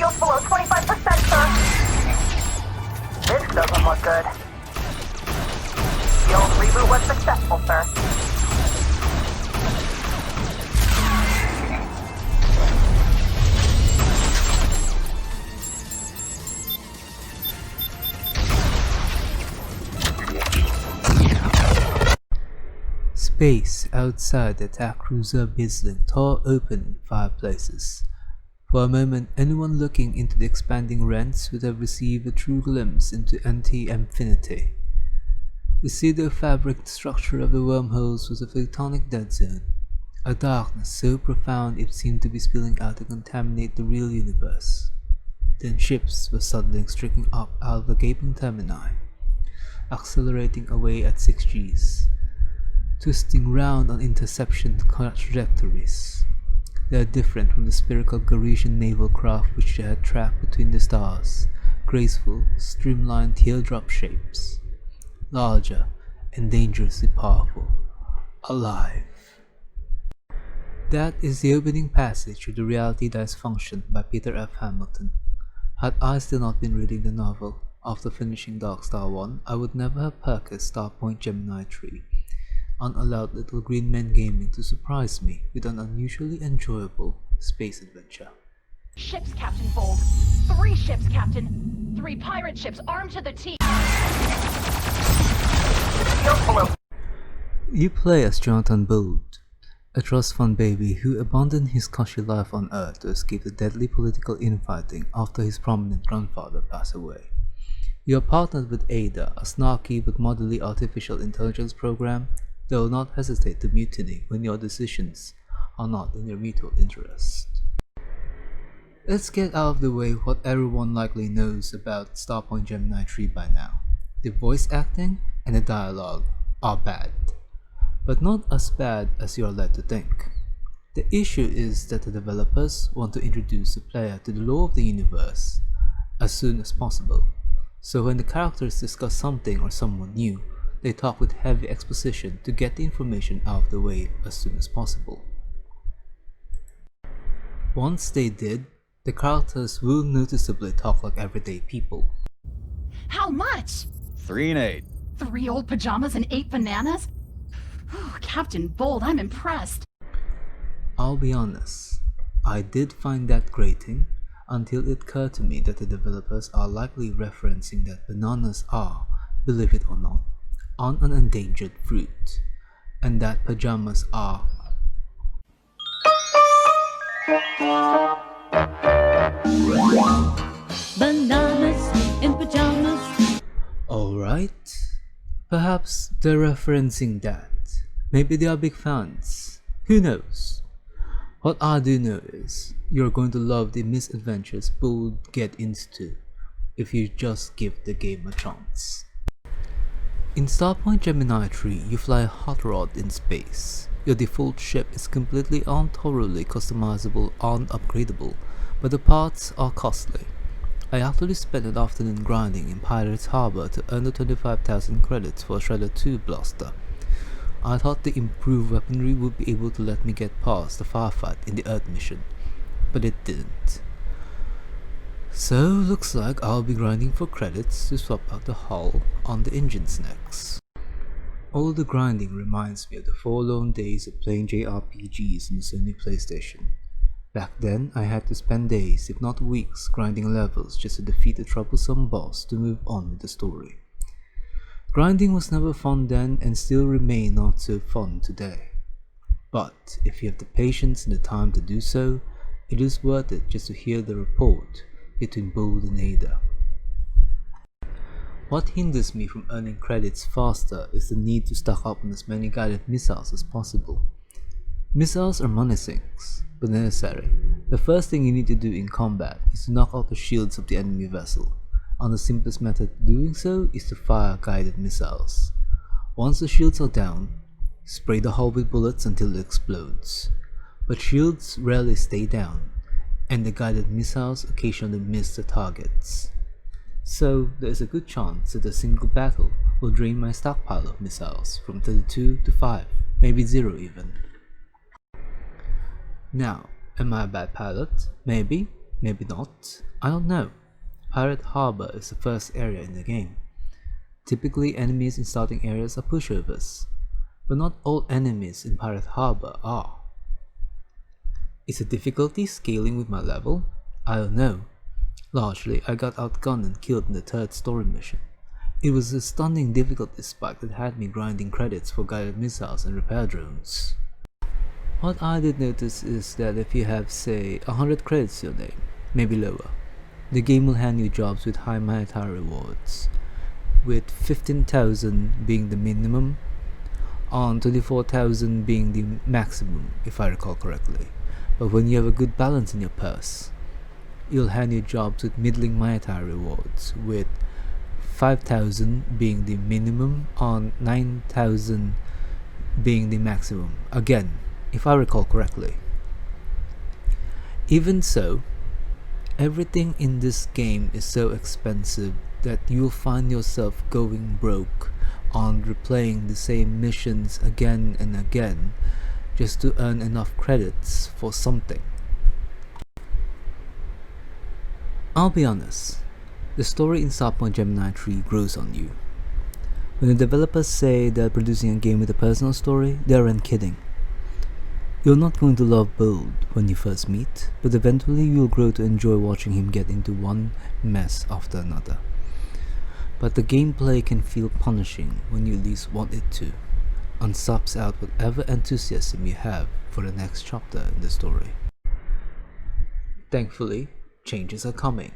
Shields below 25%, sir. This doesn't look good. Shield reboot was successful, sir. Space outside the attack cruiser Bisling tore open in fireplaces. For a moment, anyone looking into the expanding rents would have received a true glimpse into anti-infinity. The pseudo-fabric structure of the wormholes was a photonic dead zone, a darkness so profound it seemed to be spilling out to contaminate the real universe. Then ships were suddenly streaking up out of the gaping termini, accelerating away at 6 Gs, twisting round on interception trajectories. They are different from the spherical Garisian naval craft which they had tracked between the stars, graceful, streamlined teardrop shapes. Larger and dangerously powerful. Alive. That is the opening passage to The Reality Dies Function by Peter F. Hamilton. Had I still not been reading the novel, after finishing Darkstar 1, I would never have purchased Starpoint Gemini 3, and allowed little green men gaming to surprise me with an unusually enjoyable space adventure. Ships, Captain Bold. 3 ships, Captain. 3 pirate ships armed to the teeth. You play as Jonathan Bold, a trust fund baby who abandoned his cushy life on Earth to escape the deadly political infighting after his prominent grandfather passed away. You are partnered with Ada, a snarky but motherly artificial intelligence program that will not hesitate to mutiny when your decisions are not in your mutual interest. Let's get out of the way what everyone likely knows about Starpoint Gemini 3 by now. The voice acting and the dialogue are bad, but not as bad as you are led to think. The issue is that the developers want to introduce the player to the lore of the universe as soon as possible, so when the characters discuss something or someone new, they talk with heavy exposition to get the information out of the way as soon as possible. Once they did, the characters will noticeably talk like everyday people. How much? 3 and 8. 3 old pajamas and 8 bananas? Captain Bold, I'm impressed. I'll be honest, I did find that grating until it occurred to me that the developers are likely referencing that bananas are, believe it or not, on an endangered fruit, and that pajamas are bananas in pajamas. alright. Perhaps they're referencing that. Maybe they are big fans. Who knows? What I do know is, you're going to love the misadventures Bold get into if you just give the game a chance. In Starpoint Gemini 3, you fly a hot rod in space. Your default ship is completely and thoroughly customizable and upgradable, but the parts are costly. I actually spent an afternoon grinding in Pirates Harbor to earn the 25,000 credits for a Shredder 2 blaster. I thought the improved weaponry would be able to let me get past the firefight in the Earth mission, but it didn't. So looks like I'll be grinding for credits to swap out the hull on the engines next. All the grinding reminds me of the forlorn days of playing JRPGs on the Sony PlayStation. Back then, I had to spend days, if not weeks, grinding levels just to defeat a troublesome boss to move on with the story. Grinding was never fun then and still remain not so fun today. But if you have the patience and the time to do so, it is worth it just to hear the rapport between Bold and Ada. What hinders me from earning credits faster is the need to stock up on as many guided missiles as possible. Missiles are money sinks, but necessary. The first thing you need to do in combat is to knock out the shields of the enemy vessel, and the simplest method of doing so is to fire guided missiles. Once the shields are down, spray the hull with bullets until it explodes. But shields rarely stay down, and the guided missiles occasionally miss the targets. So there is a good chance that a single battle will drain my stockpile of missiles from 32 to 5, maybe 0 even. Now, am I a bad pilot? Maybe, Maybe not. I don't know. Pirate Harbor is the first area in the game. Typically, enemies in starting areas are pushovers, but not all enemies in Pirate Harbor are. Is the difficulty scaling with my level? I don't know. Largely, I got outgunned and killed in the third story mission. It was a stunning difficulty spike that had me grinding credits for guided missiles and repair drones. What I did notice is that if you have, say, 100 credits to your name, maybe lower, the game will hand you jobs with high monetary rewards, with 15,000 being the minimum, on 24,000 being the maximum, if I recall correctly. But when you have a good balance in your purse, it'll hand you jobs with middling monetary rewards, with 5,000 being the minimum, on 9,000 being the maximum, again, if I recall correctly. Even so, everything in this game is so expensive that you'll find yourself going broke on replaying the same missions again and again just to earn enough credits for something. I'll be honest, the story in Starpoint Gemini 3 grows on you. When the developers say they're producing a game with a personal story, they aren't kidding. You're not going to love Bold when you first meet, but eventually you'll grow to enjoy watching him get into one mess after another. But the gameplay can feel punishing when you least want it to, and subs out whatever enthusiasm you have for the next chapter in the story. Thankfully, changes are coming.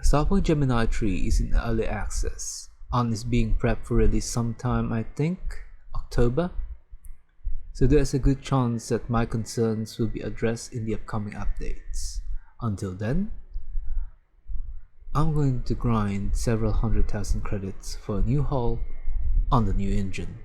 Starpoint Gemini 3 is in early access and is being prepped for release sometime, I think, October. So there's a good chance that my concerns will be addressed in the upcoming updates. Until then, I'm going to grind several 100,000 credits for a new hull on the new engine.